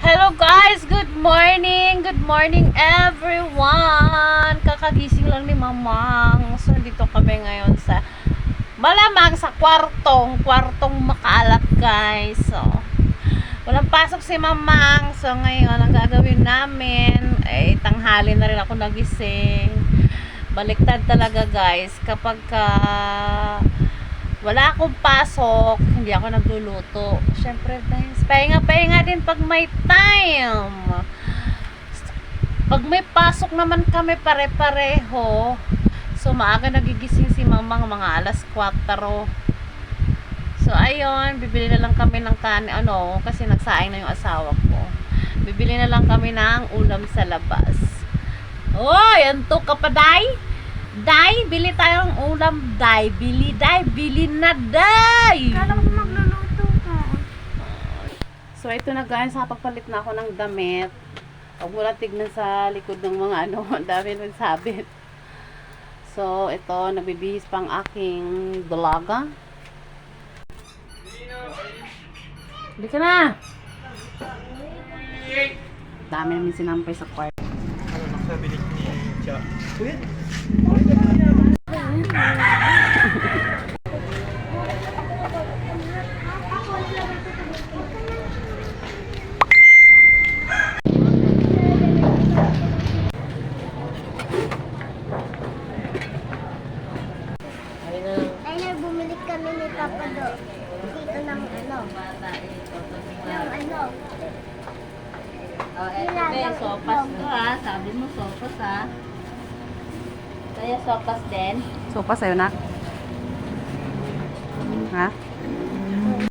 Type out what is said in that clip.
Hello guys! Good morning! Good morning everyone! Kakagising lang ni Mamang. So, dito kami ngayon sa malamang sa kwartong makalat guys. So, walang pasok si Mamang. So, ngayon, ang gagawin namin ay tanghali na rin ako nagising. Baliktad talaga guys. Kapag wala akong pasok, hindi ako nagluluto. Siyempre, guys, pahinga din pag may time. Pag may pasok naman kami pare-pareho. So, maaga nagigising si Mamang mga alas 4. So, ayun, bibili na lang kami ng kasi nagsaing na yung asawa ko. Bibili na lang kami ng ulam sa labas. Oy, antok ka pa, Day? Day, bili tayong ulam, Day. Bili na, Day. Kala ko magluluto ka. So, ito na guys, nakapagpalit na ako ng damit. Huwag mo lang tignan sa likod ng mga ang dami nagsabit. So, ito, nagbibihis pang aking dalaga. Hindi ka na. Dami namin sinampay sa kwarto. Ano nakasabi ni Cha? Kuya? Ay, bumili kami ni Papa Do. Dito ng Sopas to ha. Sabi mo sopas ha. Kaya sopas din. Sopas sa'yo, nak? Ha?